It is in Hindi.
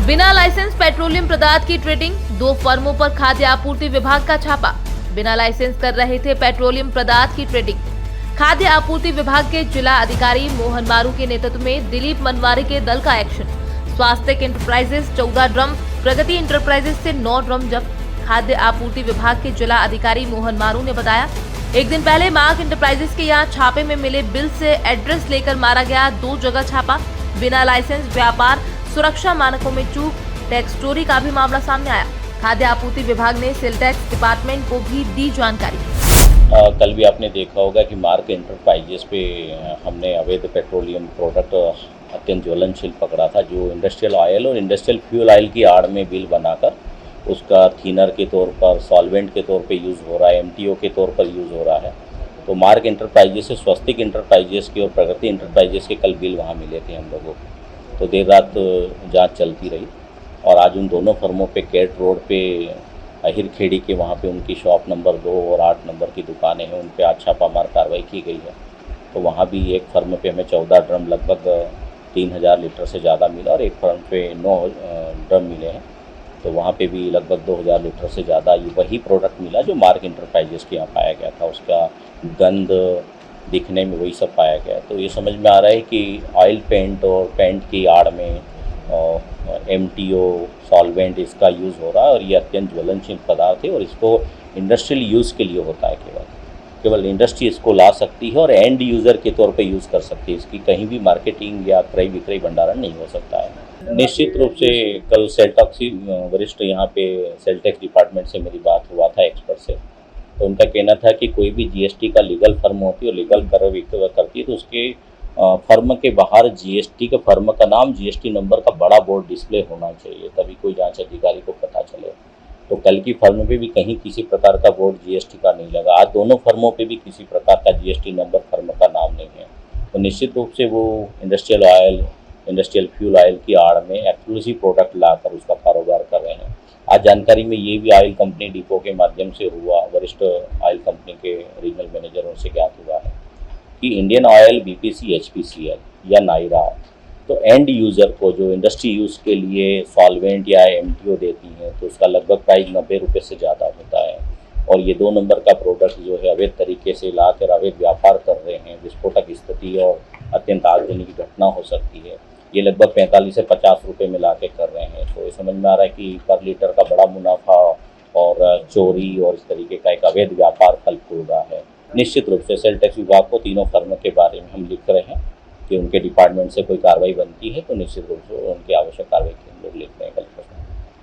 बिना लाइसेंस पेट्रोलियम पदार्थ की ट्रेडिंग, 2 फर्मों पर खाद्य आपूर्ति विभाग का छापा। बिना लाइसेंस कर रहे थे पेट्रोलियम पदार्थ की ट्रेडिंग। खाद्य आपूर्ति विभाग के जिला अधिकारी मोहन मारू के नेतृत्व में दिलीप मनवारी के दल का एक्शन। स्वास्थ्य इंटरप्राइजेस 14 ड्रम, प्रगति इंटरप्राइजेस से 9 ड्रम जब्त। खाद्य आपूर्ति विभाग के जिला अधिकारी मोहन मारू ने बताया, एक दिन पहले मार्क इंटरप्राइजेस के यहाँ छापे में मिले बिल से एड्रेस लेकर मारा गया। 2 जगह छापा। बिना लाइसेंस व्यापार, सुरक्षा मानकों में चूक, टैक्स चोरी का भी मामला सामने आया। खाद्य आपूर्ति विभाग ने सेल टैक्स डिपार्टमेंट को भी दी जानकारी। कल भी आपने देखा होगा कि मार्क इंटरप्राइजेस पे हमने अवैध पेट्रोलियम प्रोडक्ट अत्यंत ज्वलनशील पकड़ा था, जो इंडस्ट्रियल ऑयल और इंडस्ट्रियल फ्यूल ऑयल की आड़ में बिल बनाकर उसका थिनर के तौर पर, सॉल्वेंट के तौर पे यूज़ हो रहा है, एमटीओ के तौर पर यूज़ हो रहा है। तो मार्क इंटरप्राइजेस से स्वस्तिक इंटरप्राइजेस के और प्रगति इंटरप्राइजेस के कल बिल वहाँ मिले थे हम लोगों को। तो देर रात जांच चलती रही और आज उन दोनों फर्मों पे कैट रोड पे अहिर खेड़ी के वहाँ पे उनकी शॉप नंबर 2 और 8 नंबर की दुकानें हैं, उन पे आज छापामार कार्रवाई की गई है। तो वहाँ भी एक फर्म पे हमें 14 ड्रम लगभग 3000 लीटर से ज़्यादा मिला और एक फर्म पे 9 ड्रम मिले हैं। तो वहाँ पे भी लगभग 2000 लीटर से ज़्यादा वही प्रोडक्ट मिला जो मार्क इंटरप्राइजेस के यहाँ पाया गया था। उसका गंध दिखने में वही सब पाया गया। तो ये समझ में आ रहा है कि ऑयल पेंट और पेंट की आड़ में एमटीओ सॉल्वेंट इसका यूज़ हो रहा है और ये अत्यंत ज्वलनशील पदार्थ है और इसको इंडस्ट्रियल यूज़ के लिए होता है। केवल इंडस्ट्री इसको ला सकती है और एंड यूज़र के तौर पे यूज़ कर सकती है। इसकी कहीं भी मार्केटिंग या क्रय विक्रय भंडारण नहीं हो सकता है। निश्चित रूप से कल सेल टैक्स वरिष्ठ यहाँ पे सेल टैक्स डिपार्टमेंट से मेरी बात हुआ था एक्सपर्ट से। तो उनका कहना था कि कोई भी जीएसटी का लीगल फर्म होती है और लीगल कर विक्रय करती है तो उसके फर्म के बाहर जीएसटी के फर्म का नाम, जीएसटी नंबर का बड़ा बोर्ड डिस्प्ले होना चाहिए, तभी कोई जांच अधिकारी को पता चले। तो कल की फर्म पे भी कहीं किसी प्रकार का बोर्ड जीएसटी का नहीं लगा। आज दोनों फर्मों पे भी किसी प्रकार का जीएसटी नंबर फर्म का नाम नहीं है। तो निश्चित रूप से वो industrial oil, industrial fuel oil की आड़ में एक्सक्लूसिव प्रोडक्ट लाकर उसका कारोबार कर रहे हैं। आज जानकारी में ये भी ऑयल कंपनी डिपो के माध्यम से हुआ, वरिष्ठ ऑयल कंपनी के रीजनल मैनेजरों से ज्ञात हुआ है कि इंडियन ऑयल, बीपीसी, एचपीसीएल या नायरा तो एंड यूज़र को जो इंडस्ट्री यूज़ के लिए सॉल्वेंट या एमटीओ देती हैं तो उसका लगभग प्राइस 90 रुपये से ज़्यादा होता है। और ये 2 नंबर का प्रोडक्ट जो है अवैध तरीके से लाकर अवैध व्यापार कर रहे हैं। विस्फोटक स्थिति और अत्यंत आगजनी की घटना हो सकती है। ये लगभग 45 से 50 रुपये में ला के कर रहे हैं। तो ये समझ में आ रहा है कि पर लीटर का बड़ा मुनाफा और चोरी और इस तरीके का एक अवैध व्यापार फल फूल रहा है। निश्चित रूप से सेल टैक्स विभाग को तीनों फर्मों के बारे में हम लिख रहे हैं कि उनके डिपार्टमेंट से कोई कार्रवाई बनती है तो निश्चित रूप से उनकी आवश्यक